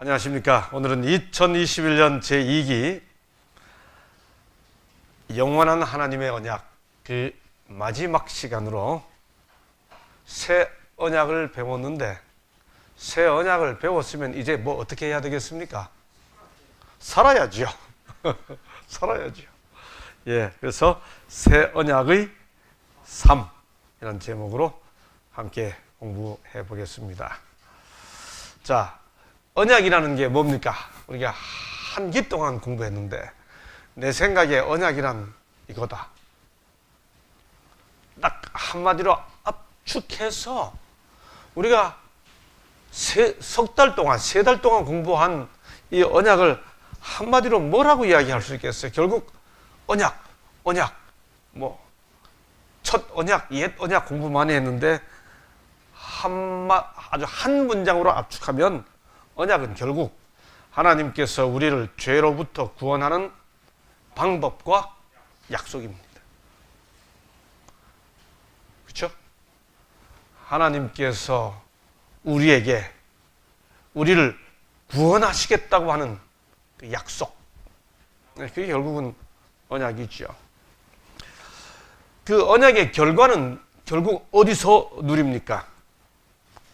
안녕하십니까. 오늘은 2021년 제2기 영원한 하나님의 언약 그 마지막 시간으로 새 언약을 배웠는데, 새 언약을 배웠으면 이제 뭐 어떻게 해야 되겠습니까? 살아야죠. 살아야죠. 예, 그래서 새 언약의 삶이라는 제목으로 함께 공부해 보겠습니다. 자, 언약이라는 게 뭡니까? 우리가 한 기 동안 공부했는데 내 생각에 언약이란 이거다. 딱 한마디로 압축해서 우리가 석 달 동안, 세 달 동안 공부한 이 언약을 한마디로 뭐라고 이야기할 수 있겠어요? 결국 언약, 첫 언약, 옛 언약 공부 많이 했는데 아주 한 문장으로 압축하면 언약은 결국 하나님께서 우리를 죄로부터 구원하는 방법과 약속입니다. 그렇죠? 하나님께서 우리를 구원하시겠다고 하는 그 약속, 그게 결국은 언약이죠. 그 언약의 결과는 결국 어디서 누립니까?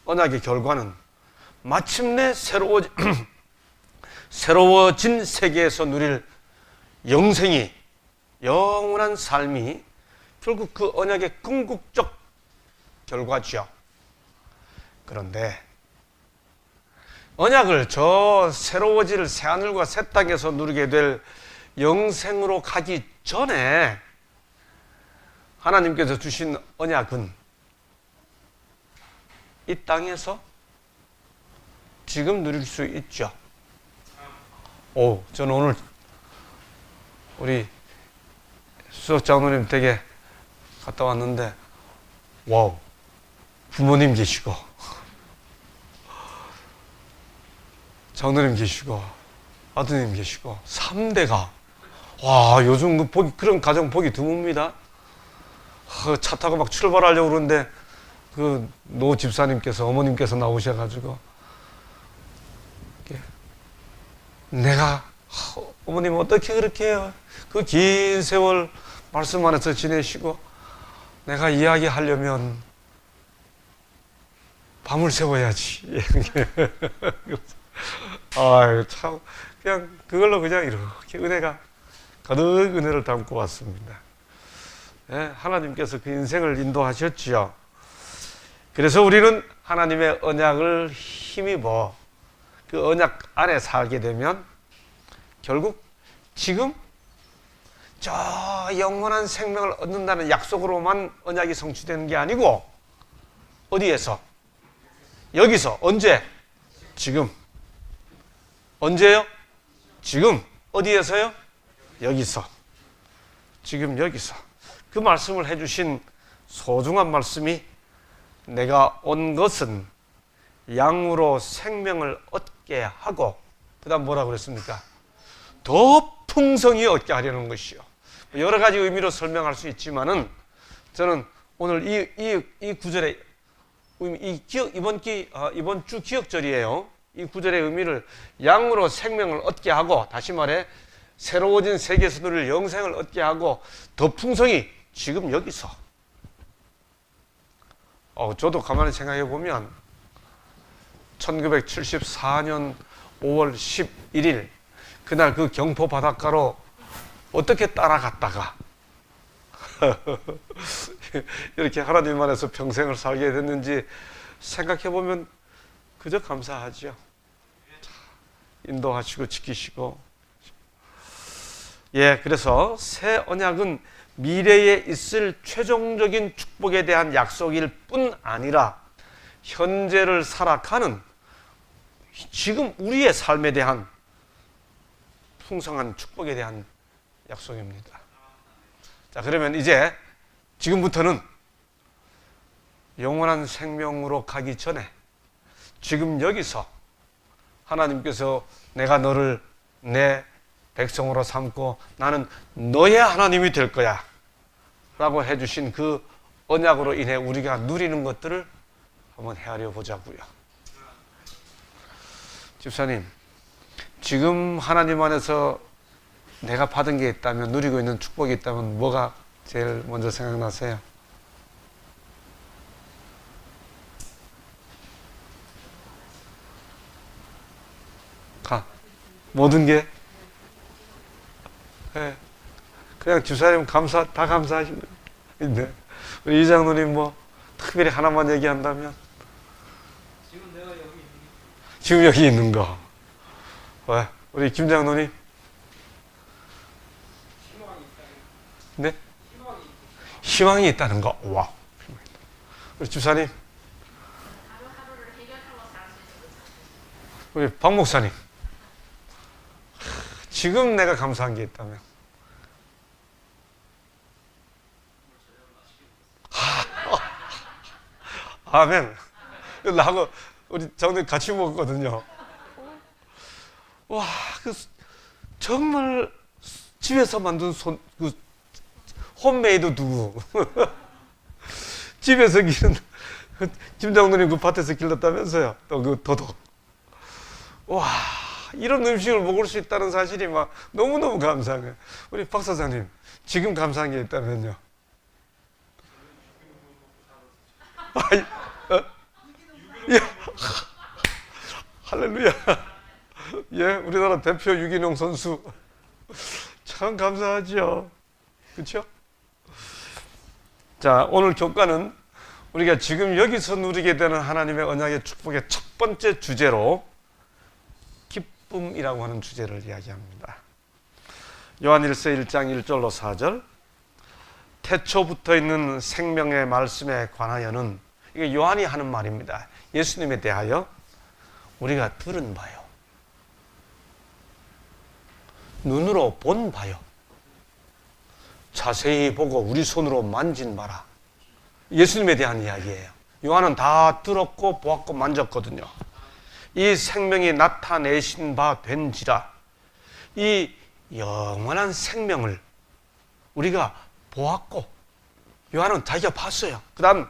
언약의 결과는 마침내 새로워진 세계에서 누릴 영생이, 영원한 삶이 결국 그 언약의 궁극적 결과죠. 그런데 언약을 저 새로워질 새하늘과 새 땅에서 누리게 될 영생으로 가기 전에 하나님께서 주신 언약은 이 땅에서 지금 누릴 수 있죠. 저는 오늘 우리 수석 장로님 댁에 갔다 왔는데, 와우, 부모님 계시고 장로님 계시고 아드님 계시고 3대가, 와, 요즘 그런 가정 보기 드뭅니다. 차 타고 막 출발하려고 그러는데 그 노 집사님께서, 어머님께서 나오셔가지고 내가, 어머님 어떻게 그렇게 해요? 그 긴 세월 말씀 안에서 지내시고 내가 이야기하려면 밤을 새워야지. 아유, 참, 그냥 그걸로 그냥 이렇게 은혜가 가득 은혜를 담고 왔습니다. 네, 하나님께서 그 인생을 인도하셨지요. 그래서 우리는 하나님의 언약을 힘입어 그 언약 안에 살게 되면 결국 지금 저 영원한 생명을 얻는다는 약속으로만 언약이 성취되는 게 아니고, 어디에서? 여기서. 언제? 지금. 언제요? 지금. 어디에서요? 여기서. 지금 여기서. 그 말씀을 해주신 소중한 말씀이, 내가 온 것은 양으로 생명을 얻게 하고, 그 다음 뭐라고 그랬습니까? 더 풍성히 얻게 하려는 것이요. 여러 가지 의미로 설명할 수 있지만은, 저는 오늘 이 구절의 의미, 이번 주 기억절이에요. 이 구절의 의미를 양으로 생명을 얻게 하고, 다시 말해 새로워진 세계에서 누릴 영생을 얻게 하고 더 풍성히 지금 여기서. 저도 가만히 생각해 보면 1974년 5월 11일 그날 그 경포 바닷가로 어떻게 따라갔다가 이렇게 하나님 안에서 평생을 살게 됐는지 생각해 보면 그저 감사하죠. 인도하시고 지키시고. 예, 그래서 새 언약은 미래에 있을 최종적인 축복에 대한 약속일 뿐 아니라 현재를 살아가는 지금 우리의 삶에 대한 풍성한 축복에 대한 약속입니다. 자, 그러면 이제 지금부터는 영원한 생명으로 가기 전에 지금 여기서 하나님께서 내가 너를 내 백성으로 삼고 나는 너의 하나님이 될 거야 라고 해주신 그 언약으로 인해 우리가 누리는 것들을 한번 헤아려 보자고요. 집사님, 지금 하나님 안에서 내가 받은 게 있다면, 누리고 있는 축복이 있다면 뭐가 제일 먼저 생각나세요? 모든 게? 네. 그냥 주사님 다 감사하시는데, 우리 이장로님 뭐 특별히 하나만 얘기한다면? 지금 여기 있는 거. 왜? 우리 김장로님? 네? 희망이 있다는 거. 와. 우리 주사님? 우리 박 목사님? 지금 내가 감사한 게 있다면? 아멘. 나하고 우리 장로님 같이 먹었거든요. 와, 정말 집에서 만든 홈메이드 두부. 집에서 기른, 김 장로님 그 밭에서 길렀다면서요. 또 그 도덕. 와, 이런 음식을 먹을 수 있다는 사실이 막 너무너무 감사한 거예요. 우리 박 사장님, 지금 감사한 게 있다면요? 예. 할렐루야. 예, 우리나라 대표 유기농 선수. 참 감사하죠. 그렇죠? 자, 오늘 교과는 우리가 지금 여기서 누리게 되는 하나님의 언약의 축복의 첫 번째 주제로 기쁨이라고 하는 주제를 이야기합니다. 요한일서 1장 1절로 4절, 태초 붙어 있는 생명의 말씀에 관하여는, 이게 요한이 하는 말입니다. 예수님에 대하여 우리가 들은 바요, 눈으로 본 바요, 자세히 보고 우리 손으로 만진 바라. 예수님에 대한 이야기예요. 요한은 다 들었고 보았고 만졌거든요. 이 생명이 나타내신 바 된지라, 이 영원한 생명을 우리가 보았고, 요한은 자기가 봤어요. 그 다음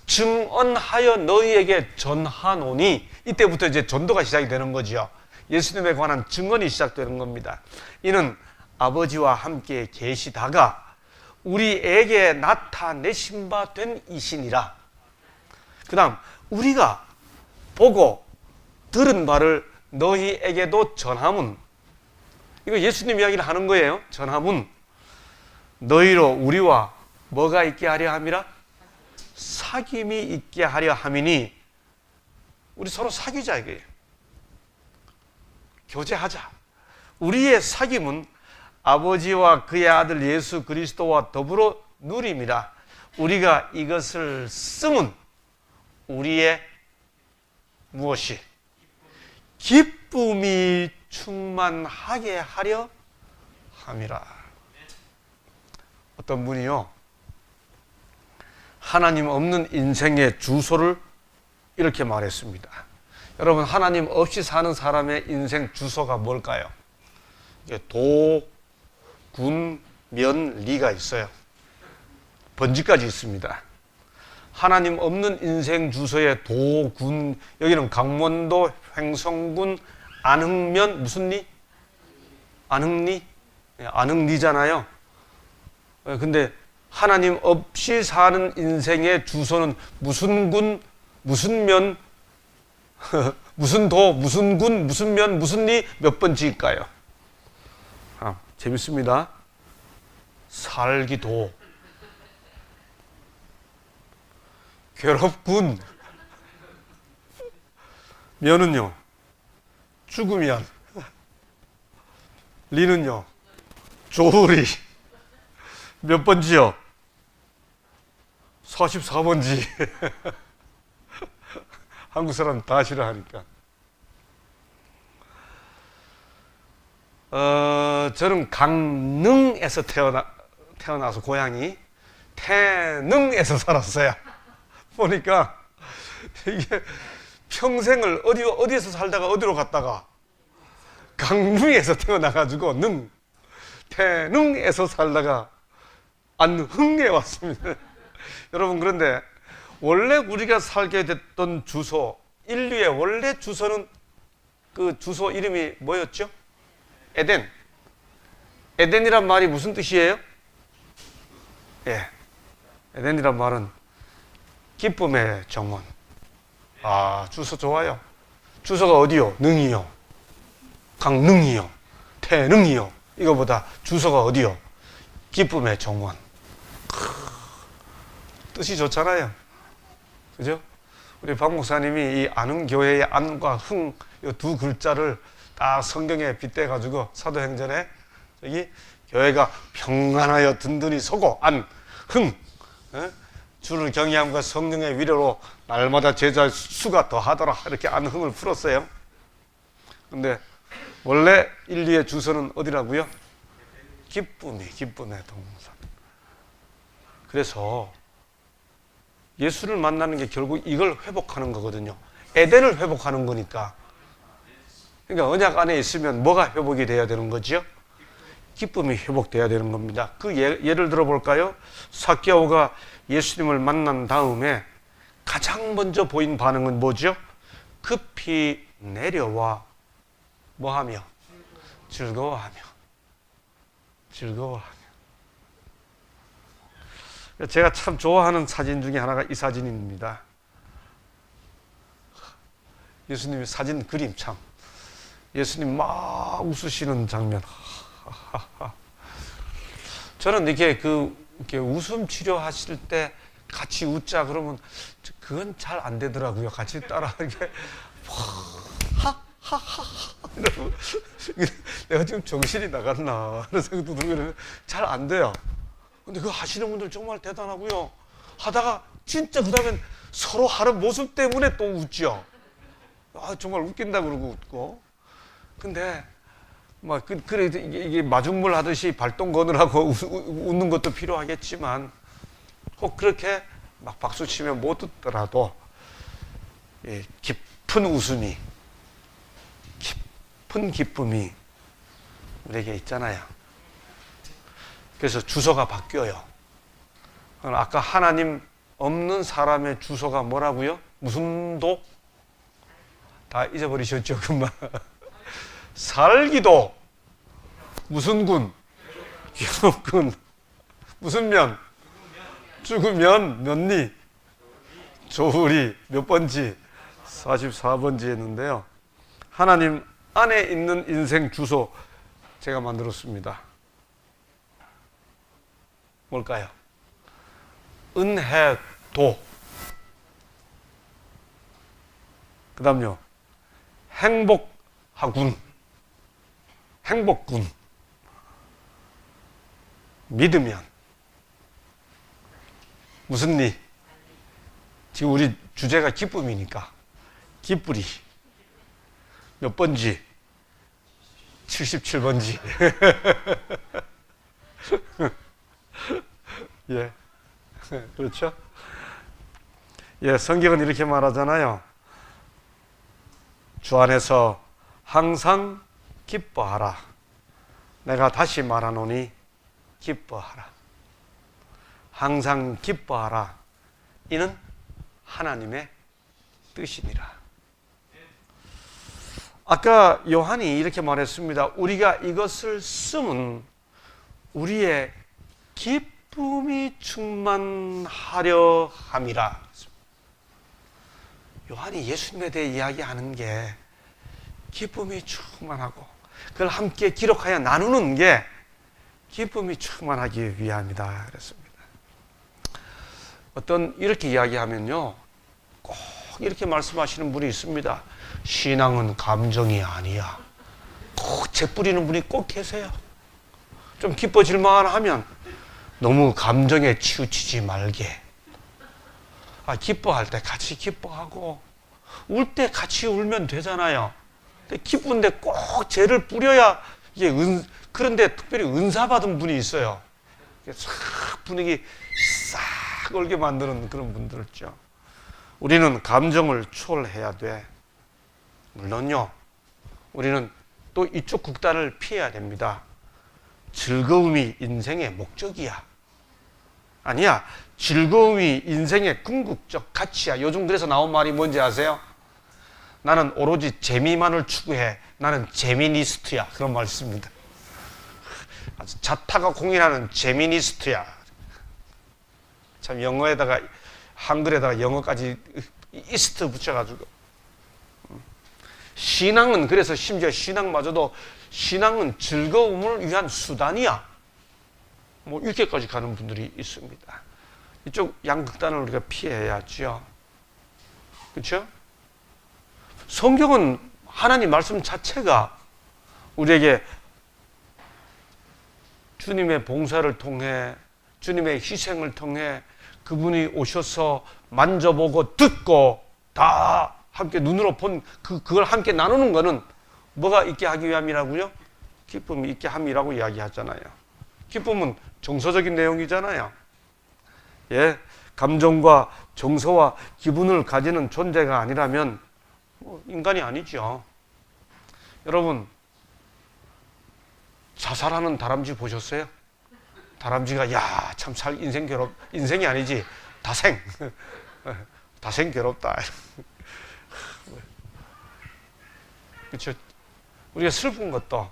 증언하여 너희에게 전하노니, 이때부터 이제 전도가 시작이 되는 거죠. 예수님에 관한 증언이 시작되는 겁니다. 이는 아버지와 함께 계시다가 우리에게 나타내신 바 된 이시니라. 그 다음 우리가 보고 들은 바를 너희에게도 전함은, 이거 예수님 이야기를 하는 거예요. 전함은 너희로 우리와 뭐가 있게 하려 함이라? 사귐이 있게 하려 함이니, 우리 서로 사귀자 이거예요. 교제하자. 우리의 사귐은 아버지와 그의 아들 예수 그리스도와 더불어 누림이라. 우리가 이것을 쓰면 우리의 무엇이? 기쁨이 충만하게 하려 함이라. 어떤 분이요, 하나님 없는 인생의 주소를 이렇게 말했습니다. 여러분, 하나님 없이 사는 사람의 인생 주소가 뭘까요? 도, 군, 면, 리가 있어요. 번지까지 있습니다. 하나님 없는 인생 주소에 도, 군, 여기는 강원도, 횡성군, 안흥면, 무슨 리? 안흥리? 안흥리잖아요. 근데 하나님 없이 사는 인생의 주소는 무슨 군, 무슨 면, 무슨 도, 무슨 군, 무슨 면, 무슨 리, 몇 번지일까요? 재밌습니다. 살기도, 괴롭군, 면은요, 죽으면, 리는요, 조리, 몇 번지요? 44번지. 한국 사람 다 싫어하니까. 저는 강릉에서 태어나서 고향이 태능에서 살았어요. 보니까 이게 평생을 어디에서 살다가 어디로 갔다가 강릉에서 태어나가지고 태능에서 살다가 안흥에 왔습니다. 여러분, 그런데 원래 우리가 살게 됐던 주소, 인류의 원래 주소는 그 주소 이름이 뭐였죠? 에덴. 에덴이란 말이 무슨 뜻이에요? 예. 에덴이란 말은 기쁨의 정원. 아, 주소 좋아요. 주소가 어디요? 능이요. 강능이요. 태능이요. 이거보다 주소가 어디요? 기쁨의 정원. 뜻이 좋잖아요. 그죠? 우리 박 목사님이 이 안흥교회의 안과 흥, 이 두 글자를 딱 성경에 빗대가지고 사도행전에 저기 교회가 평안하여 든든히 서고 안, 흥, 주를 경외함과 성령의 위로로 날마다 제자 수가 더하더라. 이렇게 안흥을 풀었어요. 근데 원래 인류의 주소는 어디라고요? 기쁨의 동산. 그래서 예수를 만나는 게 결국 이걸 회복하는 거거든요. 에덴을 회복하는 거니까. 그러니까 언약 안에 있으면 뭐가 회복이 돼야 되는 거죠? 기쁨이 회복돼야 되는 겁니다. 그 예를 들어볼까요? 삭개오가 예수님을 만난 다음에 가장 먼저 보인 반응은 뭐죠? 급히 내려와 뭐하며? 즐거워하며. 제가 참 좋아하는 사진 중에 하나가 이 사진입니다. 예수님의 사진 그림 참. 예수님 막 웃으시는 장면. 저는 이렇게 웃음 치료하실 때 같이 웃자 그러면 그건 잘 안 되더라고요. 같이 따라 이렇게 이러고 내가 지금 정신이 나갔나 그런 생각도 들고 잘 안 돼요. 근데 그거 하시는 분들 정말 대단하고요. 하다가 진짜 그 다음엔 서로 하는 모습 때문에 또 웃죠. 아, 정말 웃긴다 그러고 웃고. 근데 그래 이게 마중물 하듯이 발동 거느라고 웃는 것도 필요하겠지만 혹 그렇게 막 박수 치면 못 웃더라도 깊은 웃음이, 깊은 기쁨이 우리에게 있잖아요. 그래서 주소가 바뀌어요. 아까 하나님 없는 사람의 주소가 뭐라고요? 무슨 도? 다 잊어버리셨죠, 금방. 살기도 무슨 군? 기업군. 무슨 면? 죽으면 몇리? 조울이 몇 번지? 44번지 했는데요. 하나님 안에 있는 인생 주소 제가 만들었습니다. 뭘까요? 은혜도. 그 다음요. 행복하군. 행복군. 믿으면. 무슨 리? 지금 우리 주제가 기쁨이니까. 기쁘리. 몇 번지? 77번지. 예. 그렇죠? 예, 성경은 이렇게 말하잖아요. 주 안에서 항상 기뻐하라. 내가 다시 말하노니 기뻐하라. 항상 기뻐하라. 이는 하나님의 뜻이니라. 아까 요한이 이렇게 말했습니다. 우리가 이것을 쓰면 우리의 기쁨이 충만하려 함이라. 요한이 예수님에 대해 이야기하는 게 기쁨이 충만하고 그걸 함께 기록하여 나누는 게 기쁨이 충만하기 위함이다 그랬습니다. 이렇게 이야기하면요, 꼭 이렇게 말씀하시는 분이 있습니다. 신앙은 감정이 아니야. 꼭 재뿌리는 분이 꼭 계세요. 좀 기뻐질만 하면 너무 감정에 치우치지 말게. 기뻐할 때 같이 기뻐하고 울 때 같이 울면 되잖아요. 근데 기쁜데 꼭 죄를 뿌려야 이게 그런데 특별히 은사 받은 분이 있어요. 싹 분위기 싹 올게 만드는 그런 분들 있죠. 우리는 감정을 초월해야 돼. 물론요, 우리는 또 이쪽 극단을 피해야 됩니다. 즐거움이 인생의 목적이야. 아니야. 즐거움이 인생의 궁극적 가치야. 요즘 그래서 나온 말이 뭔지 아세요? 나는 오로지 재미만을 추구해. 나는 재미니스트야. 그런 말 있습니다. 아주 자타가 공인하는 재미니스트야. 참 영어에다가 한글에다가 영어까지 이스트 붙여가지고. 신앙은 그래서 심지어 신앙마저도 신앙은 즐거움을 위한 수단이야. 뭐 이렇게까지 가는 분들이 있습니다. 이쪽 양극단을 우리가 피해야죠. 그렇죠? 성경은 하나님 말씀 자체가 우리에게 주님의 봉사를 통해 주님의 희생을 통해 그분이 오셔서 만져보고 듣고 다 함께 눈으로 본 그걸 함께 나누는 것은 뭐가 있게 하기 위함이라고요? 기쁨이 있게 함이라고 이야기하잖아요. 기쁨은 정서적인 내용이잖아요. 예, 감정과 정서와 기분을 가지는 존재가 아니라면 인간이 아니죠. 여러분, 자살하는 다람쥐 보셨어요? 다람쥐가 야, 참 인생이 아니지 다생 다생 괴롭다. 그렇죠? 우리가 슬픈 것도.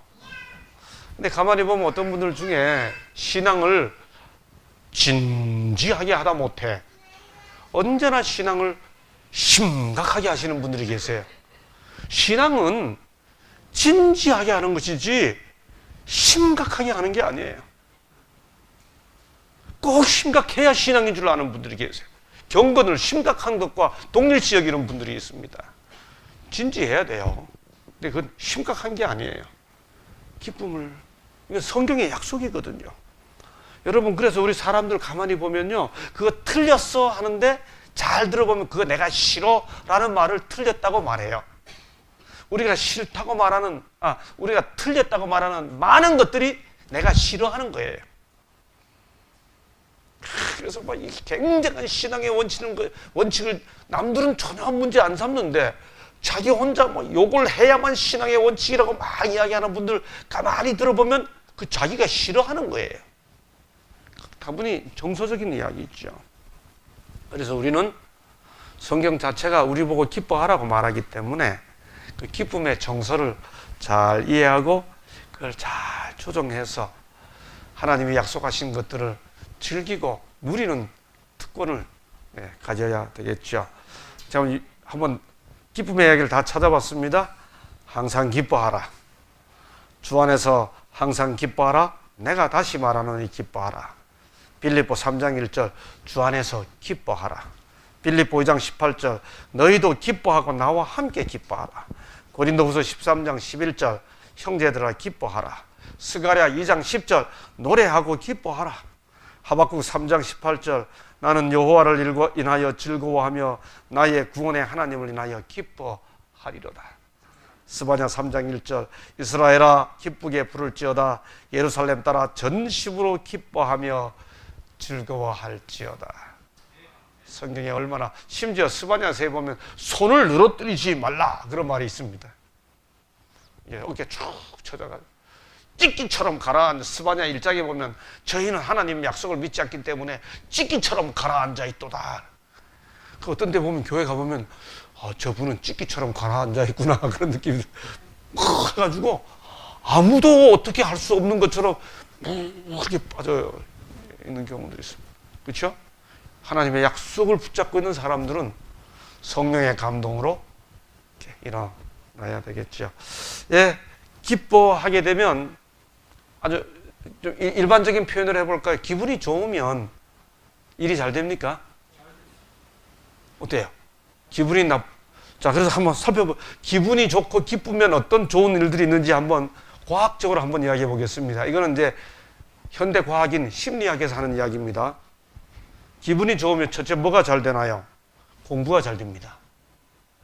근데 가만히 보면 어떤 분들 중에 신앙을 진지하게 하다 못해 언제나 신앙을 심각하게 하시는 분들이 계세요. 신앙은 진지하게 하는 것이지 심각하게 하는 게 아니에요. 꼭 심각해야 신앙인 줄 아는 분들이 계세요. 경건을 심각한 것과 동일시 여기는 분들이 있습니다. 진지해야 돼요. 근데 그건 심각한 게 아니에요. 기쁨을. 이건 성경의 약속이거든요. 여러분, 그래서 우리 사람들 가만히 보면요, 그거 틀렸어 하는데 잘 들어보면 그거 내가 싫어 라는 말을 틀렸다고 말해요. 우리가 싫다고 말하는, 우리가 틀렸다고 말하는 많은 것들이 내가 싫어하는 거예요. 그래서 막 굉장한 신앙의 원칙을 남들은 전혀 문제 안 삼는데 자기 혼자 뭐 욕을 해야만 신앙의 원칙이라고 막 이야기하는 분들 가만히 들어보면 그 자기가 싫어하는 거예요. 다분히 정서적인 이야기죠. 그래서 우리는 성경 자체가 우리 보고 기뻐하라고 말하기 때문에 그 기쁨의 정서를 잘 이해하고 그걸 잘 조정해서 하나님이 약속하신 것들을 즐기고 누리는 특권을 가져야 되겠죠. 자, 한번 기쁨의 이야기를 다 찾아봤습니다. 항상 기뻐하라. 주 안에서 항상 기뻐하라. 내가 다시 말하노니 기뻐하라. 빌립보 3장 1절 주 안에서 기뻐하라. 빌립보 2장 18절 너희도 기뻐하고 나와 함께 기뻐하라. 고린도후서 13장 11절 형제들아 기뻐하라. 스가랴 2장 10절 노래하고 기뻐하라. 하박국 3장 18절 나는 여호와를 인하여 즐거워하며 나의 구원의 하나님을 인하여 기뻐하리로다. 스바냐 3장 1절 이스라엘아 기쁘게 부를지어다. 예루살렘 따라 전심으로 기뻐하며 즐거워할지어다. 성경에 얼마나, 심지어 스바냐서에 보면 손을 늘어뜨리지 말라 그런 말이 있습니다. 어깨 쭉 쳐져가지고 찢기처럼 가라앉아. 스바냐 1장에 보면 저희는 하나님 약속을 믿지 않기 때문에 찢기처럼 가라앉아 있도다. 그 어떤 데 보면 교회 가보면 저분은 찢기처럼 가라앉아 있구나 그런 느낌이 해가지고 아무도 어떻게 할 수 없는 것처럼 그렇게 빠져 있는 경우들이 있습니다. 그렇죠? 하나님의 약속을 붙잡고 있는 사람들은 성령의 감동으로 이렇게 일어나야 되겠죠. 예, 기뻐하게 되면 아주 좀 일반적인 표현을 해볼까요? 기분이 좋으면 일이 잘 됩니까? 어때요? 자, 그래서 한번 기분이 좋고 기쁘면 어떤 좋은 일들이 있는지 한번 과학적으로 한번 이야기해 보겠습니다. 이거는 이제 현대 과학인 심리학에서 하는 이야기입니다. 기분이 좋으면 첫째 뭐가 잘 되나요? 공부가 잘 됩니다.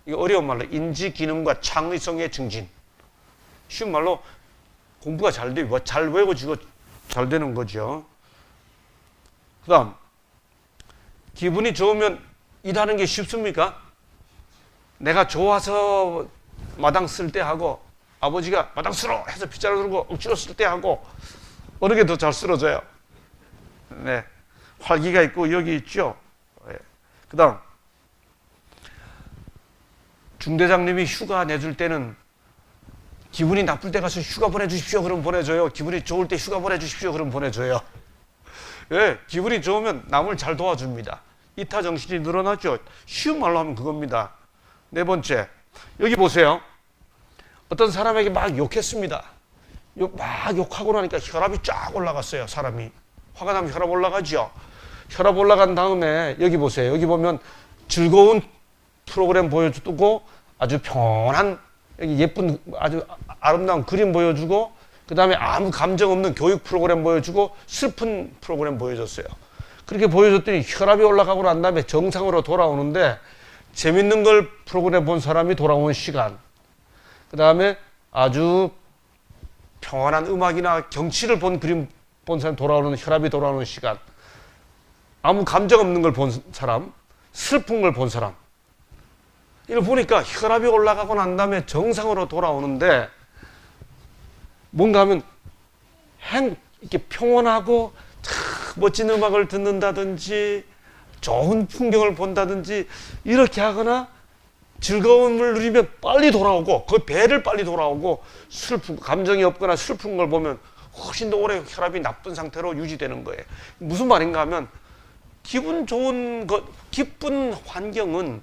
이거 어려운 말로 인지 기능과 창의성의 증진. 쉬운 말로 공부가 잘 돼요. 잘 외워지고 잘 되는 거죠. 그 다음, 기분이 좋으면 일하는 게 쉽습니까? 내가 좋아서 마당 쓸 때 하고 아버지가 마당 쓸어 해서 빗자루 들고 억지로 쓸 때 하고 어느 게 더 잘 쓸어져요? 네, 활기가 있고 여기 있죠. 네. 그 다음, 중대장님이 휴가 내줄 때는 기분이 나쁠 때 가서 휴가 보내주십시오. 그럼 보내줘요. 기분이 좋을 때 휴가 보내주십시오. 그럼 보내줘요. 예, 기분이 좋으면 남을 잘 도와줍니다. 이타정신이 늘어나죠. 쉬운 말로 하면 그겁니다. 네 번째, 여기 보세요. 어떤 사람에게 막 욕했습니다. 막 욕하고 나니까 혈압이 쫙 올라갔어요. 사람이. 화가 나면 혈압 올라가죠. 혈압 올라간 다음에 여기 보세요. 여기 보면 즐거운 프로그램 보여주고 아주 평온한 예쁜 아주 아름다운 그림 보여주고 그 다음에 아무 감정 없는 교육 프로그램 보여주고 슬픈 프로그램 보여줬어요. 그렇게 보여줬더니 혈압이 올라가고 난 다음에 정상으로 돌아오는데 재밌는 걸 프로그램 본 사람이 돌아오는 시간, 그 다음에 아주 평온한 음악이나 경치를 본 그림 본 사람 돌아오는 혈압이 돌아오는 시간, 아무 감정 없는 걸 본 사람, 슬픈 걸 본 사람, 이걸 보니까 혈압이 올라가고 난 다음에 정상으로 돌아오는데 뭔가 하면 이렇게 평온하고 멋진 음악을 듣는다든지 좋은 풍경을 본다든지 이렇게 하거나 즐거움을 누리면 빨리 돌아오고 그 배를 빨리 돌아오고 슬픈 감정이 없거나 슬픈 걸 보면 훨씬 더 오래 혈압이 나쁜 상태로 유지되는 거예요. 무슨 말인가 하면 기분 좋은 것, 기쁜 환경은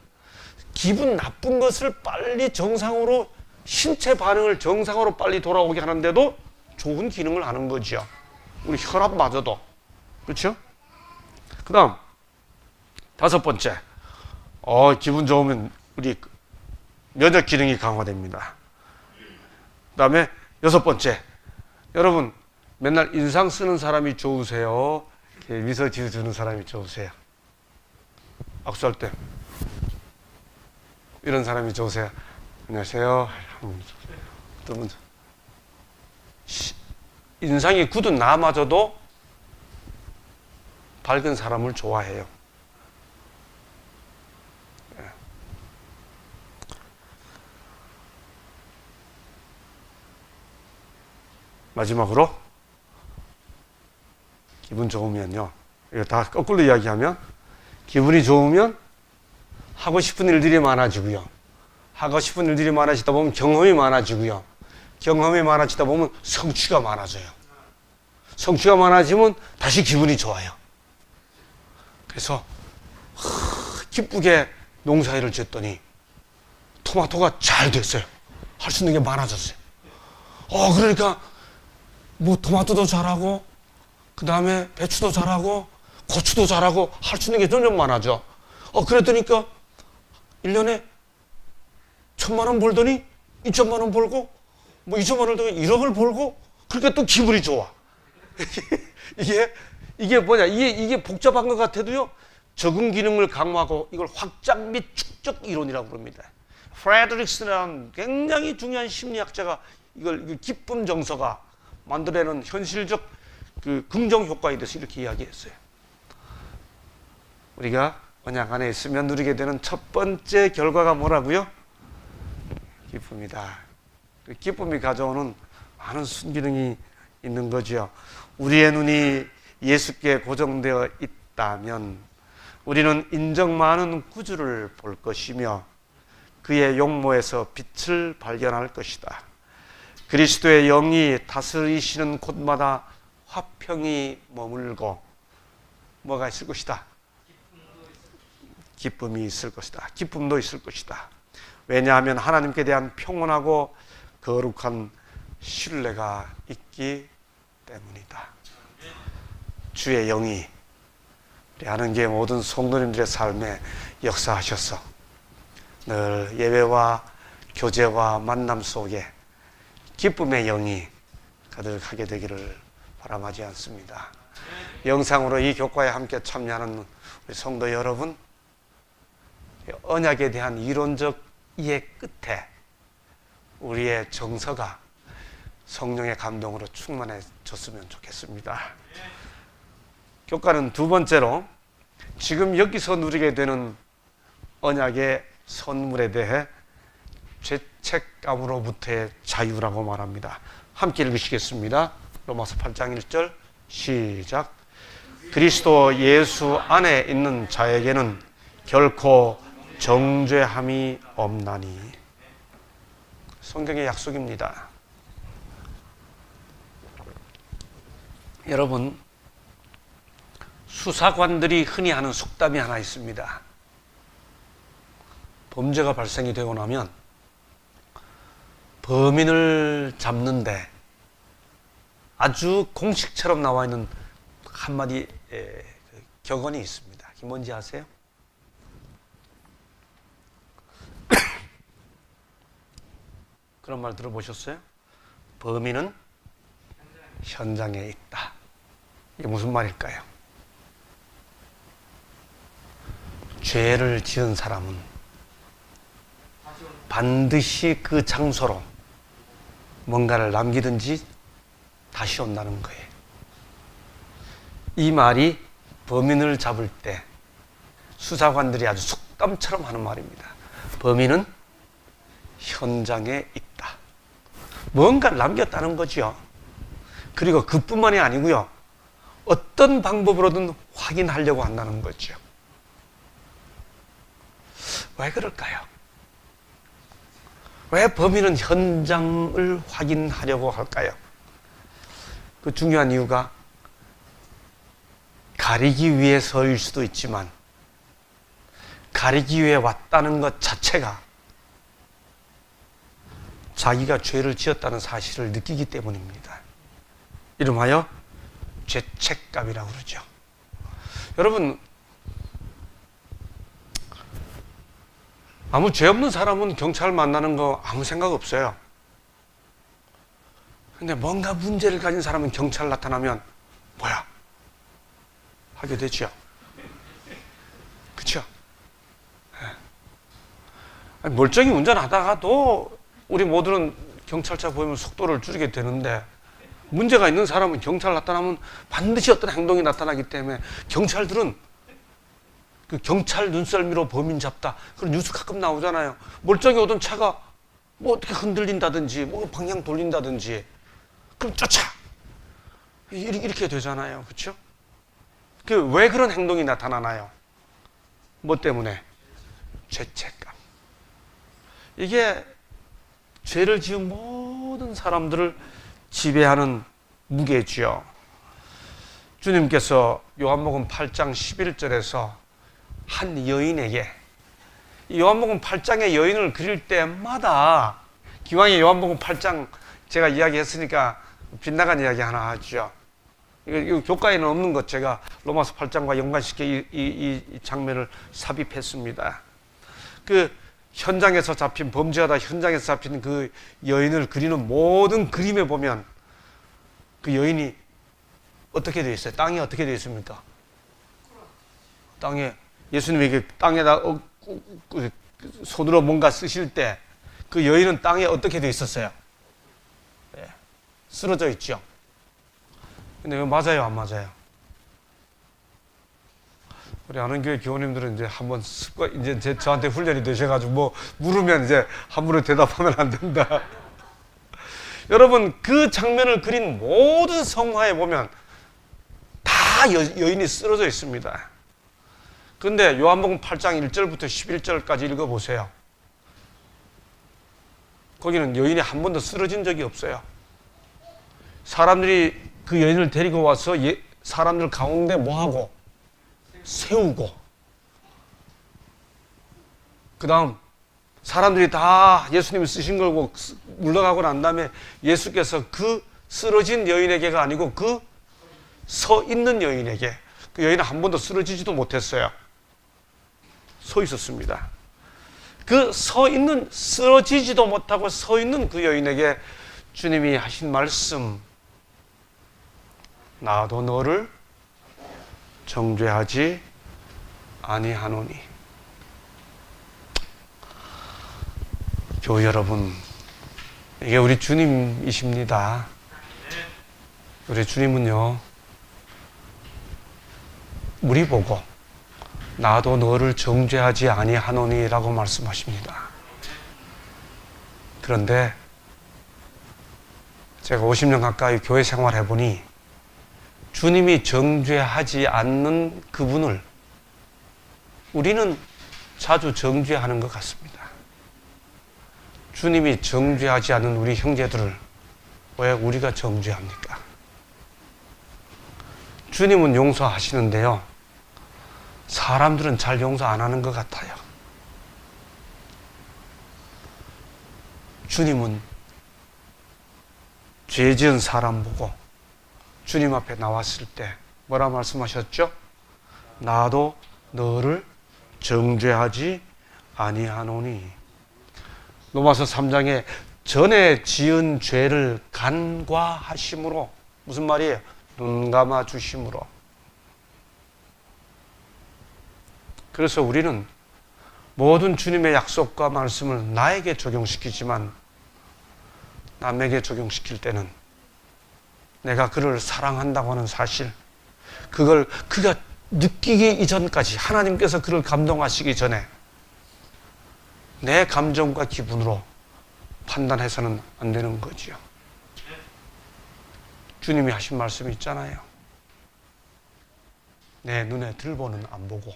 기분 나쁜 것을 빨리 정상으로 신체 반응을 정상으로 빨리 돌아오게 하는데도 좋은 기능을 하는 거죠. 우리 혈압마저도. 그렇죠? 그 다음 다섯 번째, 기분 좋으면 우리 면역 기능이 강화됩니다. 그 다음에 여섯 번째, 여러분 맨날 인상 쓰는 사람이 좋으세요? 미소 지어주는 사람이 좋으세요? 악수할 때 이런 사람이 좋으세요? 안녕하세요. 여러분 인상이 굳은 나마저도 밝은 사람을 좋아해요. 마지막으로 기분 좋으면요, 이거 다 거꾸로 이야기하면 기분이 좋으면 하고 싶은 일들이 많아지고요, 하고 싶은 일들이 많아지다 보면 경험이 많아지고요, 경험이 많아지다 보면 성취가 많아져요. 성취가 많아지면 다시 기분이 좋아요. 그래서 기쁘게 농사일을 짓더니 토마토가 잘 됐어요. 할 수 있는 게 많아졌어요. 그러니까 뭐 토마토도 잘하고 그 다음에 배추도 잘하고 고추도 잘하고 할 수 있는 게 점점 많아져. 그랬더니까 1년에 1,000만 원 벌더니 2천만 원 벌고 뭐 2천만 원 벌더니 1억을 벌고, 그러니까 또 기분이 좋아. 이게 뭐냐, 이게 복잡한 것 같아도요, 적응 기능을 강화하고 이걸 확장 및 축적 이론이라고 부릅니다. 프레드릭슨이라는 굉장히 중요한 심리학자가 이걸 기쁨 정서가 만들어내는 현실적 그 긍정 효과에 대해서 이렇게 이야기했어요. 우리가 언약 안에 있으면 누리게 되는 첫 번째 결과가 뭐라고요? 기쁨이다. 그 기쁨이 가져오는 많은 순기능이 있는 거죠. 우리의 눈이 예수께 고정되어 있다면 우리는 인정 많은 구주를 볼 것이며 그의 용모에서 빛을 발견할 것이다. 그리스도의 영이 다스리시는 곳마다 화평이 머물고 뭐가 있을 것이다? 기쁨이 있을 것이다. 기쁨도 있을 것이다. 왜냐하면 하나님께 대한 평온하고 거룩한 신뢰가 있기 때문이다. 주의 영이 우리 하는교회 모든 성도님들의 삶에 역사하셔서 늘 예배와 교제와 만남 속에 기쁨의 영이 가득하게 되기를 바람하지 않습니다. 영상으로 이 교과에 함께 참여하는 우리 성도 여러분, 언약에 대한 이론적 이해 끝에 우리의 정서가 성령의 감동으로 충만해졌으면 좋겠습니다. 교과는 두 번째로 지금 여기서 누리게 되는 언약의 선물에 대해 죄책감으로부터의 자유라고 말합니다. 함께 읽으시겠습니다. 로마서 8장 1절 시작. 그리스도 예수 안에 있는 자에게는 결코 정죄함이 없나니. 성경의 약속입니다. 여러분, 수사관들이 흔히 하는 속담이 하나 있습니다. 범죄가 발생이 되고 나면 범인을 잡는데 아주 공식처럼 나와 있는 한마디 격언이 있습니다. 그게 뭔지 아세요? 그런 말 들어보셨어요? 범인은 현장에 있다. 이게 무슨 말일까요? 죄를 지은 사람은 반드시 그 장소로 뭔가를 남기든지 다시 온다는 거예요. 이 말이 범인을 잡을 때 수사관들이 아주 속담처럼 하는 말입니다. 범인은 현장에 있다. 뭔가를 남겼다는 거죠. 그리고 그뿐만이 아니고요. 어떤 방법으로든 확인하려고 한다는 거죠. 왜 그럴까요? 왜 범인은 현장을 확인하려고 할까요? 그 중요한 이유가 가리기 위해서일 수도 있지만 가리기 위해 왔다는 것 자체가 자기가 죄를 지었다는 사실을 느끼기 때문입니다. 이름하여 죄책감이라고 그러죠. 여러분, 아무 죄 없는 사람은 경찰 만나는 거 아무 생각 없어요. 근데 뭔가 문제를 가진 사람은 경찰 나타나면 뭐야? 하게 되죠. 그렇죠? 멀쩡히 운전하다가도 우리 모두는 경찰차 보이면 속도를 줄이게 되는데 문제가 있는 사람은 경찰 나타나면 반드시 어떤 행동이 나타나기 때문에 경찰들은 그 경찰 눈썰미로 범인 잡다 그런 뉴스 가끔 나오잖아요. 멀쩡히 오던 차가 뭐 어떻게 흔들린다든지 뭐 방향 돌린다든지 그럼 쫓아 이렇게 되잖아요. 그렇죠? 왜 그런 행동이 나타나나요? 뭐 때문에? 죄책감. 이게 죄를 지은 모든 사람들을 지배하는 무게지요. 주님께서 요한복음 8장 11절에서 한 여인에게, 요한복음 8장의 여인을 그릴 때마다 기왕에 요한복음 8장 제가 이야기했으니까 빗나간 이야기 하나 하죠. 이거 교과에는 없는 것 제가 로마서 8장과 연관시켜 이 장면을 삽입했습니다. 그 현장에서 잡힌 범죄하다 현장에서 잡힌 그 여인을 그리는 모든 그림에 보면 그 여인이 어떻게 되어 있어요? 땅이 어떻게 되어 있습니까? 땅에 예수님이 땅에다 손으로 뭔가 쓰실 때 그 여인은 땅에 어떻게 되어 있었어요? 네. 쓰러져 있죠. 근데 맞아요, 안 맞아요? 우리 아는교회 교우님들은 이제 한번 이제 저한테 훈련이 되셔가지고 뭐 물으면 이제 함부로 대답하면 안 된다. 여러분, 그 장면을 그린 모든 성화에 보면 다 여인이 쓰러져 있습니다. 그런데 요한복음 8장 1절부터 11절까지 읽어보세요. 거기는 여인이 한 번도 쓰러진 적이 없어요. 사람들이 그 여인을 데리고 와서 사람들 가운데 뭐하고? 세우고, 그 다음 사람들이 다 예수님이 쓰신 걸고 물러가고 난 다음에 예수께서 그 쓰러진 여인에게가 아니고 그 서 있는 여인에게, 그 여인은 한 번도 쓰러지지도 못했어요. 서 있었습니다. 그 쓰러지지도 못하고 서 있는 그 여인에게 주님이 하신 말씀, 나도 너를 정죄하지 아니하노니. 교우 여러분, 이게 우리 주님이십니다. 우리 주님은요, 우리 보고 나도 너를 정죄하지 아니하노니 라고 말씀하십니다. 그런데 제가 50년 가까이 교회 생활해 보니 주님이 정죄하지 않는 그분을 우리는 자주 정죄하는 것 같습니다. 주님이 정죄하지 않은 우리 형제들을 왜 우리가 정죄합니까? 주님은 용서하시는데요, 사람들은 잘 용서 안 하는 것 같아요. 주님은 죄 지은 사람 보고 주님 앞에 나왔을 때 뭐라 말씀하셨죠? 나도 너를 정죄하지 아니하노니. 로마서 3장에 전에 지은 죄를 간과하심으로, 무슨 말이에요? 눈 감아 주심으로. 그래서 우리는 모든 주님의 약속과 말씀을 나에게 적용시키지만 남에게 적용시킬 때는 내가 그를 사랑한다고 하는 사실, 그걸 그가 느끼기 이전까지, 하나님께서 그를 감동하시기 전에 내 감정과 기분으로 판단해서는 안 되는 거지요. 주님이 하신 말씀이 있잖아요. 내 눈에 들보는 안 보고.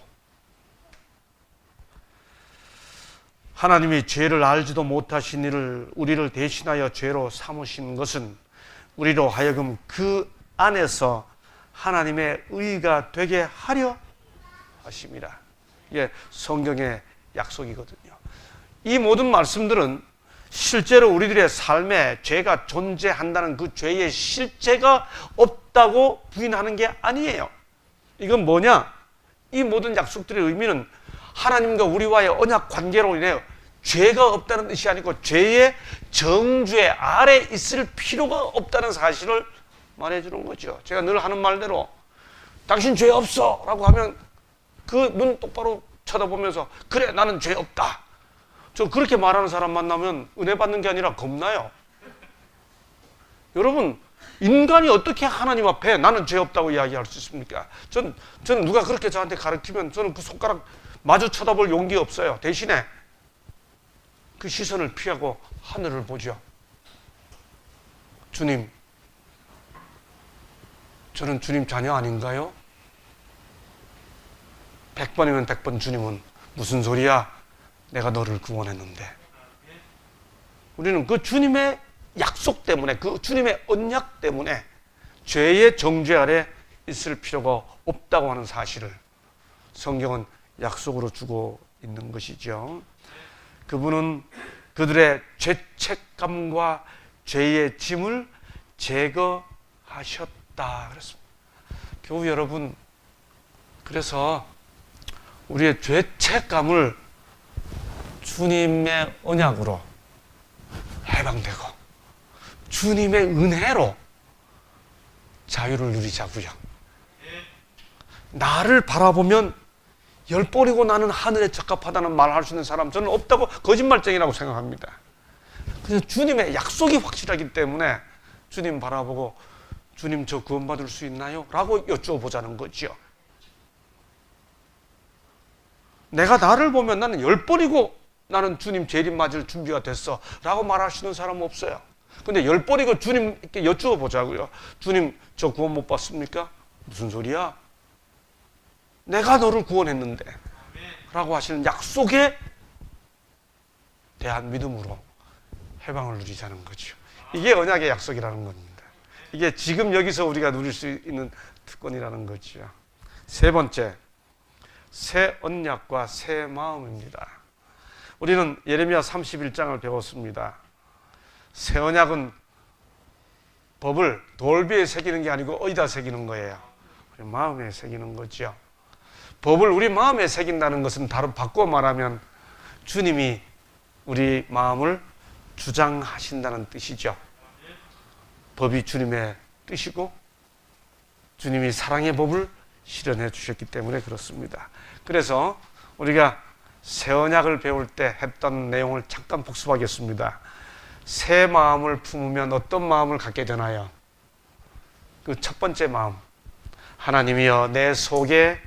하나님이 죄를 알지도 못하신 이를 우리를 대신하여 죄로 삼으신 것은 우리로 하여금 그 안에서 하나님의 의가 되게 하려 하심이라. 이게 성경의 약속이거든요. 이 모든 말씀들은 실제로 우리들의 삶에 죄가 존재한다는 그 죄의 실체가 없다고 부인하는 게 아니에요. 이건 뭐냐? 이 모든 약속들의 의미는 하나님과 우리와의 언약 관계로 인해 죄가 없다는 뜻이 아니고 죄의 정죄 아래 있을 필요가 없다는 사실을 말해주는 거죠. 제가 늘 하는 말대로 당신 죄 없어 라고 하면 그 눈 똑바로 쳐다보면서 그래 나는 죄 없다. 저 그렇게 말하는 사람 만나면 은혜 받는 게 아니라 겁나요. 여러분, 인간이 어떻게 하나님 앞에 나는 죄 없다고 이야기할 수 있습니까? 저는 누가 그렇게 저한테 가르치면 저는 그 손가락 마주 쳐다볼 용기 없어요. 대신에 그 시선을 피하고 하늘을 보죠. 주님, 저는 주님 자녀 아닌가요? 100번이면 100번 주님은 무슨 소리야? 내가 너를 구원했는데. 우리는 그 주님의 약속 때문에, 그 주님의 언약 때문에 죄의 정죄 아래 있을 필요가 없다고 하는 사실을 성경은 약속으로 주고 있는 것이죠. 그분은 그들의 죄책감과 죄의 짐을 제거하셨다 그랬습니다. 교우 여러분, 그래서 우리의 죄책감을 주님의 언약으로 해방되고 주님의 은혜로 자유를 누리자고요. 나를 바라보면 열 뿌리고 나는 하늘에 적합하다는 말을 할 수 있는 사람 저는 없다고, 거짓말쟁이라고 생각합니다. 그래서 주님의 약속이 확실하기 때문에 주님 바라보고 주님 저 구원받을 수 있나요? 라고 여쭤보자는 거죠. 내가 나를 보면 나는 열 뿌리고 나는 주님 재림 맞을 준비가 됐어 라고 말하시는 사람은 없어요. 근데 열 뿌리고 주님께 여쭈어보자고요. 주님 저 구원 못 받습니까? 무슨 소리야? 내가 너를 구원했는데 라고 하시는 약속에 대한 믿음으로 해방을 누리자는 거죠. 이게 언약의 약속이라는 겁니다. 이게 지금 여기서 우리가 누릴 수 있는 특권이라는 거죠. 세 번째, 새 언약과 새 마음입니다. 우리는 예레미야 31장을 배웠습니다. 새 언약은 법을 돌비에 새기는 게 아니고 어디다 새기는 거예요? 우리 마음에 새기는 거죠. 법을 우리 마음에 새긴다는 것은 다른 바꿔 말하면 주님이 우리 마음을 주장하신다는 뜻이죠. 법이 주님의 뜻이고 주님이 사랑의 법을 실현해 주셨기 때문에 그렇습니다. 그래서 우리가 새 언약을 배울 때 했던 내용을 잠깐 복습하겠습니다. 새 마음을 품으면 어떤 마음을 갖게 되나요? 그 첫 번째 마음, 하나님이여 내 속에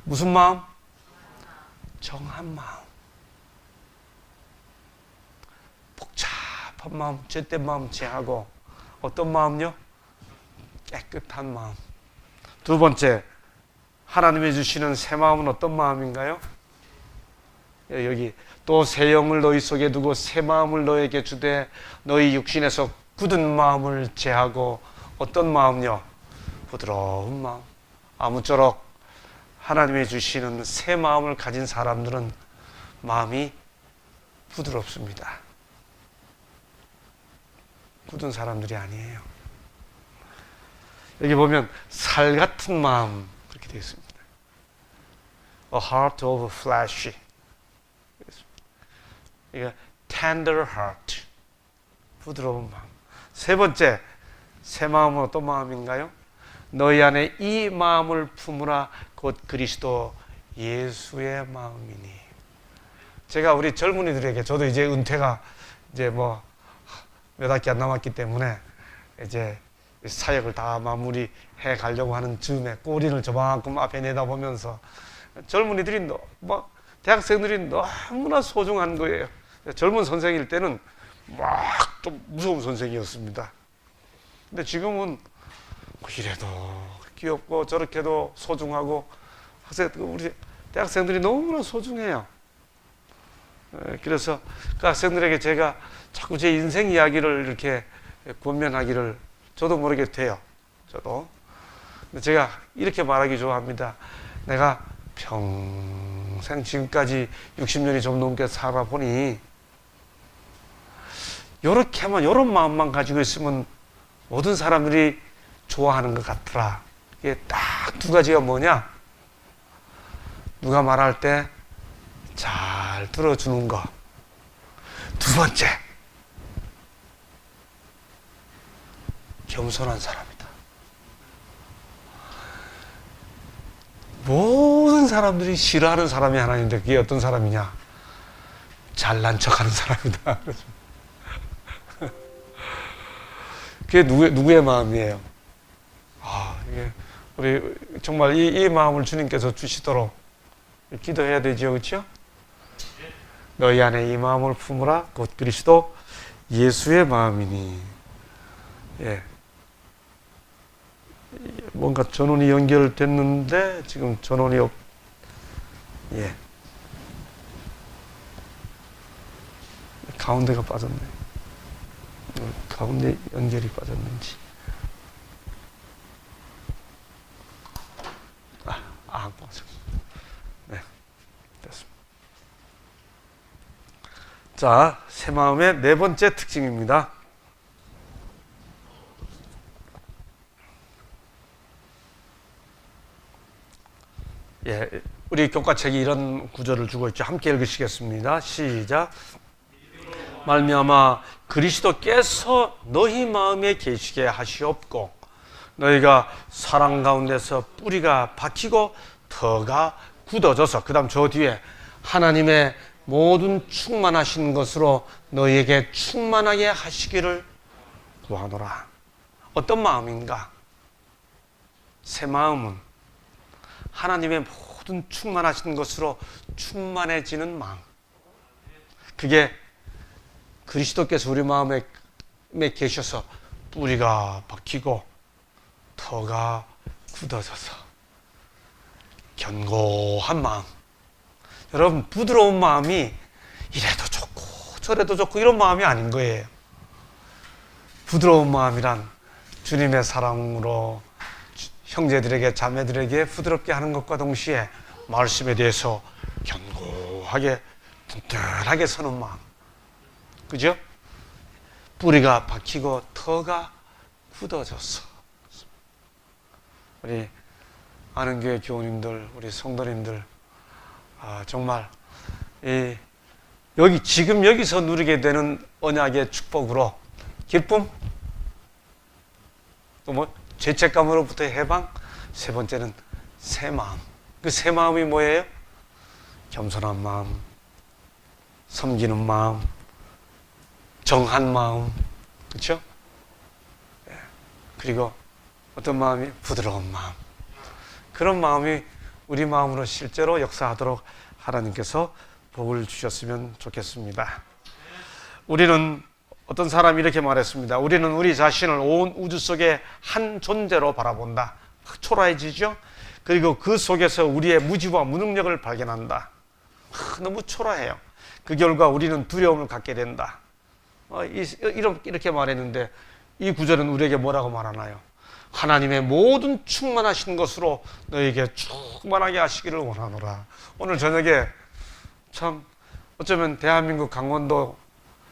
무슨 마음? 정한 마음. 복잡한 마음, 죄된 마음 제하고 어떤 마음요? 깨끗한 마음. 두 번째, 하나님이 주시는 새 마음은 어떤 마음인가요? 여기 또 새 영을 너희 속에 두고 새 마음을 너에게 주되 너희 육신에서 굳은 마음을 제하고 어떤 마음요? 부드러운 마음. 아무쪼록 하나님이 주시는 새 마음을 가진 사람들은 마음이 부드럽습니다. 굳은 사람들이 아니에요. 여기 보면 살 같은 마음 그렇게 되어 있습니다. A heart of flesh. 이게 tender heart. 부드러운 마음. 세 번째, 새 마음은 어떤 마음인가요? 너희 안에 이 마음을 품으라 곧 그리스도 예수의 마음이니. 제가 우리 젊은이들에게, 저도 이제 은퇴가 이제 뭐 몇 학기 안 남았기 때문에 이제 사역을 다 마무리해 가려고 하는 즈음에 꼬리를 저만큼 앞에 내다보면서 젊은이들이 대학생들이 너무나 소중한 거예요. 젊은 선생일 때는 막 좀 무서운 선생이었습니다. 근데 지금은 이래도 귀엽고 저렇게도 소중하고 우리 대학생들이 너무나 소중해요. 그래서 그 학생들에게 제가 자꾸 제 인생 이야기를 이렇게 권면하기를 저도 모르게 돼요. 저도. 근데 제가 이렇게 말하기 좋아합니다. 내가 평생 지금까지 60년이 좀 넘게 살아보니 요렇게만, 요런 마음만 가지고 있으면 모든 사람들이 좋아하는 것 같더라. 이게 딱 두 가지가 뭐냐? 누가 말할 때 잘 들어주는 거. 두 번째, 겸손한 사람이다. 모든 사람들이 싫어하는 사람이 하나 있는데 그게 어떤 사람이냐? 잘난 척하는 사람이다. 그게 누구의 마음이에요? 이게 우리 정말 이 마음을 주님께서 주시도록 기도해야 되죠, 그렇죠? 너희 안에 이 마음을 품으라 곧 그리스도 예수의 마음이니. 예. 뭔가 전원이 연결됐는데 지금 전원이 예. 가운데가 빠졌네. 가운데 연결이 빠졌는지. 안 빠졌어. 네. 됐습니다. 자, 새 마음의 네 번째 특징입니다. 예, 우리 교과책이 이런 구절을 주고 있죠. 함께 읽으시겠습니다. 시작. 말미암아 그리스도께서 너희 마음에 계시게 하시옵고 너희가 사랑 가운데서 뿌리가 박히고 터가 굳어져서, 그 다음 저 뒤에 하나님의 모든 충만하신 것으로 너희에게 충만하게 하시기를 구하노라. 어떤 마음인가? 새 마음은 하나님의 모든 충만하신 것으로 충만해지는 마음. 그게 그리스도께서 우리 마음에 계셔서 뿌리가 박히고 터가 굳어져서 견고한 마음. 여러분, 부드러운 마음이 이래도 좋고 저래도 좋고 이런 마음이 아닌 거예요. 부드러운 마음이란 주님의 사랑으로 형제들에게 자매들에게 부드럽게 하는 것과 동시에 말씀에 대해서 견고하게 튼튼하게 서는 마음. 그죠? 뿌리가 박히고 터가 굳어졌어. 우리 아는교회 교우님들, 우리 성도님들, 정말 지금 여기서 누리게 되는 언약의 축복으로 기쁨, 또 죄책감으로부터 해방, 세 번째는 새 마음. 그 새 마음이 뭐예요? 겸손한 마음, 섬기는 마음, 정한 마음, 그렇죠? 그리고 어떤 마음이? 부드러운 마음. 그런 마음이 우리 마음으로 실제로 역사하도록 하나님께서 복을 주셨으면 좋겠습니다. 우리는, 어떤 사람이 이렇게 말했습니다. 우리는 우리 자신을 온 우주 속의 한 존재로 바라본다. 초라해지죠? 그리고 그 속에서 우리의 무지와 무능력을 발견한다. 너무 초라해요. 그 결과 우리는 두려움을 갖게 된다. 이렇게 말했는데 이 구절은 우리에게 뭐라고 말하나요? 하나님의 모든 충만하신 것으로 너에게 충만하게 하시기를 원하노라. 오늘 저녁에 참 어쩌면 대한민국 강원도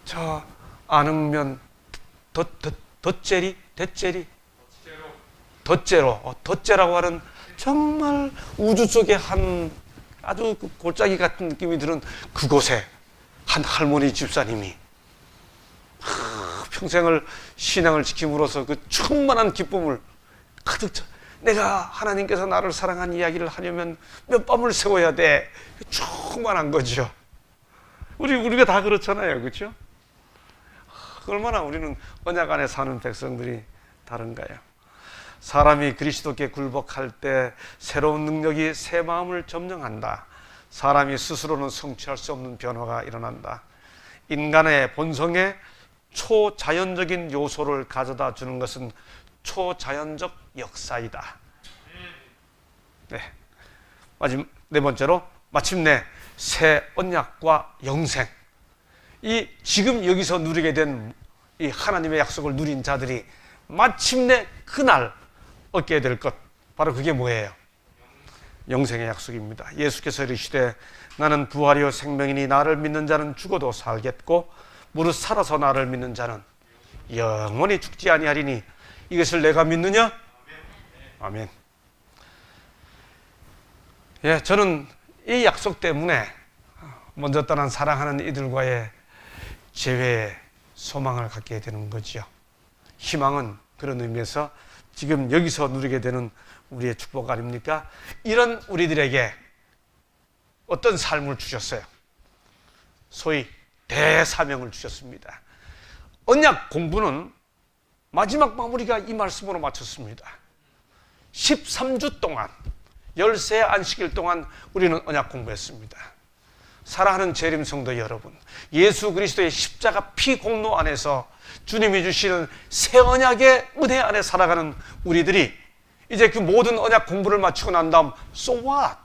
저 안흥면 덧제라고 하는 정말 우주 속에 한 아주 골짜기 같은 느낌이 드는 그곳에 한 할머니 집사님이 평생을 신앙을 지킴으로써 그 충만한 기쁨을 가득 차. 내가 하나님께서 나를 사랑한 이야기를 하려면 몇 밤을 세워야 돼. 충만한 거죠. 우리가 다 그렇잖아요, 그렇죠? 얼마나 우리는 언약 안에 사는 백성들이 다른가요? 사람이 그리스도께 굴복할 때 새로운 능력이 새 마음을 점령한다. 사람이 스스로는 성취할 수 없는 변화가 일어난다. 인간의 본성에 초자연적인 요소를 가져다 주는 것은 초자연적 역사이다. 네 번째로 마침내 새 언약과 영생. 이 지금 여기서 누리게 된 이 하나님의 약속을 누린 자들이 마침내 그날 얻게 될 것, 바로 그게 뭐예요? 영생의 약속입니다. 예수께서 이르시되 나는 부활이요 생명이니 나를 믿는 자는 죽어도 살겠고 무릇 살아서 나를 믿는 자는 영원히 죽지 아니하리니 이것을 내가 믿느냐? 아멘. 예, 저는 이 약속 때문에 먼저 떠난 사랑하는 이들과의 재회의 소망을 갖게 되는 거지요. 희망은 그런 의미에서 지금 여기서 누리게 되는 우리의 축복 아닙니까? 이런 우리들에게 어떤 삶을 주셨어요? 소위 대사명을 주셨습니다. 언약 공부는 마지막 마무리가 이 말씀으로 마쳤습니다. 13주 동안 13 안식일 동안 우리는 언약 공부했습니다. 사랑하는 재림 성도 여러분, 예수 그리스도의 십자가 피 공로 안에서 주님이 주시는 새 언약의 은혜 안에 살아가는 우리들이 이제 그 모든 언약 공부를 마치고 난 다음 So what?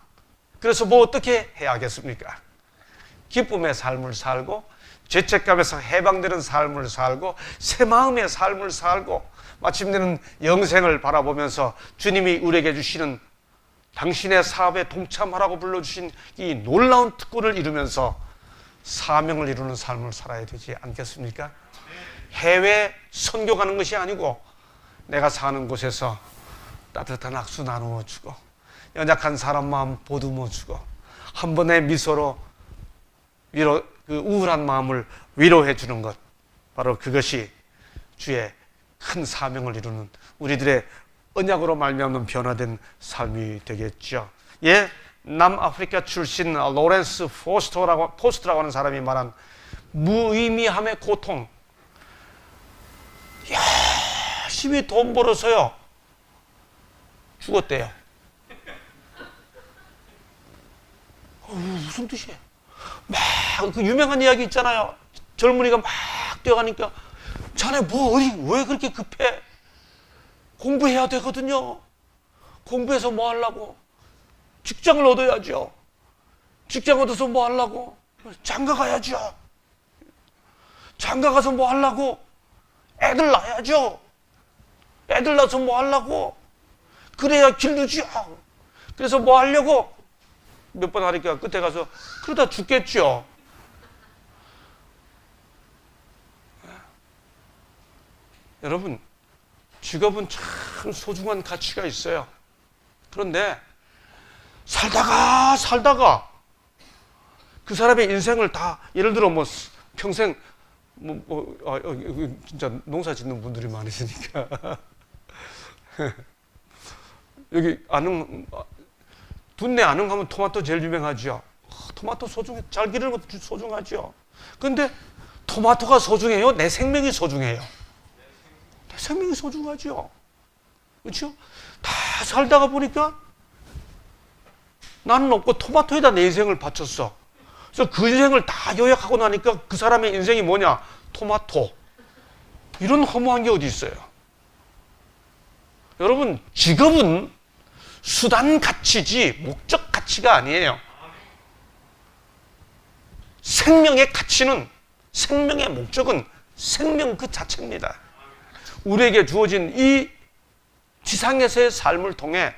그래서 뭐 어떻게 해야겠습니까? 기쁨의 삶을 살고 죄책감에서 해방되는 삶을 살고 새 마음의 삶을 살고 마침내는 영생을 바라보면서 주님이 우리에게 주시는 당신의 사업에 동참하라고 불러주신 이 놀라운 특권을 이루면서 사명을 이루는 삶을 살아야 되지 않겠습니까? 해외 선교 가는 것이 아니고 내가 사는 곳에서 따뜻한 악수 나누어 주고 연약한 사람 마음 보듬어 주고 한 번의 미소로 그 우울한 마음을 위로해 주는 것, 바로 그것이 주의 큰 사명을 이루는 우리들의 언약으로 말미암는 변화된 삶이 되겠죠. 예, 남아프리카 출신 로렌스 포스트라고 하는 사람이 말한 무의미함의 고통. 열심히 돈 벌어서요 죽었대요. 무슨 뜻이에요? 막 그 유명한 이야기 있잖아요. 젊은이가 막 뛰어가니까 자네 왜 그렇게 급해? 공부해야 되거든요. 공부해서 뭐 하려고? 직장을 얻어야죠. 직장 얻어서 뭐 하려고? 장가 가야죠. 장가 가서 뭐 하려고? 애들 낳아야죠. 애들 낳아서 뭐 하려고? 그래야 길르죠. 그래서 뭐 하려고? 몇 번 하니까 끝에 가서 그러다 죽겠죠. 여러분, 직업은 참 소중한 가치가 있어요. 그런데 살다가 그 사람의 인생을 다, 예를 들어 뭐 평생 진짜 농사 짓는 분들이 많으시니까 여기 둔내 안흥하면 토마토 제일 유명하죠. 토마토 소중해, 잘 기르는 것도 소중하죠. 근데 토마토가 소중해요? 내 생명이 소중해요? 내 생명이 소중하죠. 그렇죠? 다 살다가 보니까 나는 없고 토마토에다 내 인생을 바쳤어. 그래서 그 인생을 다 요약하고 나니까 그 사람의 인생이 뭐냐? 토마토. 이런 허무한 게 어디 있어요? 여러분, 직업은 수단 가치지 목적 가치가 아니에요. 생명의 가치는, 생명의 목적은 생명 그 자체입니다. 우리에게 주어진 이 지상에서의 삶을 통해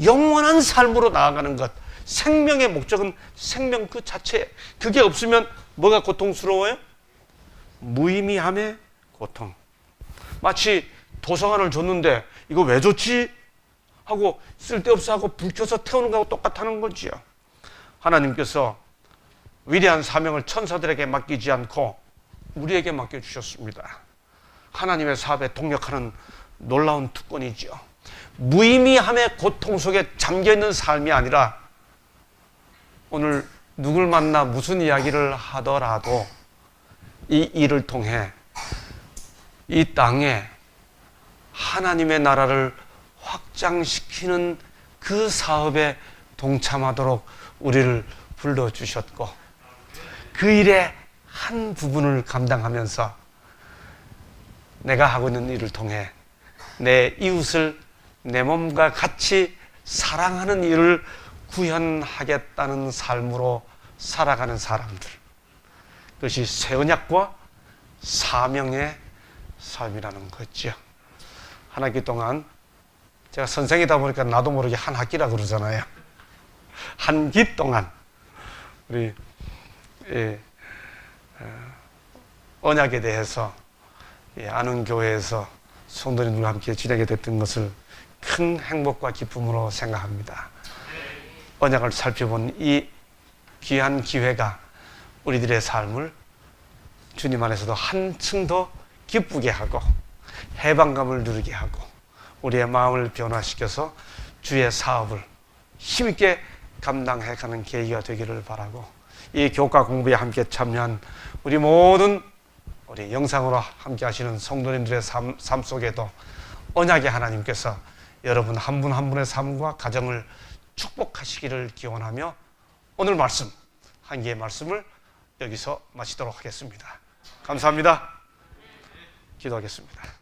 영원한 삶으로 나아가는 것, 생명의 목적은 생명 그 자체. 그게 없으면 뭐가 고통스러워요? 무의미함의 고통. 마치 도서관을 줬는데 이거 왜 줬지? 하고 쓸데없어 하고 불 켜서 태우는 거하고 똑같다는 거지요. 하나님께서 위대한 사명을 천사들에게 맡기지 않고 우리에게 맡겨주셨습니다. 하나님의 사업에 동력하는 놀라운 특권이지요. 무의미함의 고통 속에 잠겨있는 삶이 아니라 오늘 누굴 만나 무슨 이야기를 하더라도 이 일을 통해 이 땅에 하나님의 나라를 확장시키는 그 사업에 동참하도록 우리를 불러주셨고 그 일의 한 부분을 감당하면서 내가 하고 있는 일을 통해 내 이웃을 내 몸과 같이 사랑하는 일을 구현하겠다는 삶으로 살아가는 사람들, 그것이 새 언약과 사명의 삶이라는 거죠. 한 학기 동안, 제가 선생이다 보니까 나도 모르게 한 학기라 그러잖아요. 한 기 동안 우리 언약에 대해서 아는 교회에서 성도님들과 함께 지내게 됐던 것을 큰 행복과 기쁨으로 생각합니다. 언약을 살펴본 이 귀한 기회가 우리들의 삶을 주님 안에서도 한층 더 기쁘게 하고 해방감을 누리게 하고 우리의 마음을 변화시켜서 주의 사업을 힘있게 감당해가는 계기가 되기를 바라고, 이 교과 공부에 함께 참여한 우리 모든 우리 영상으로 함께 하시는 성도님들의 삶 속에도 언약의 하나님께서 여러분 한 분 한 분의 삶과 가정을 축복하시기를 기원하며 오늘 말씀, 한 개의 말씀을 여기서 마치도록 하겠습니다. 감사합니다. 기도하겠습니다.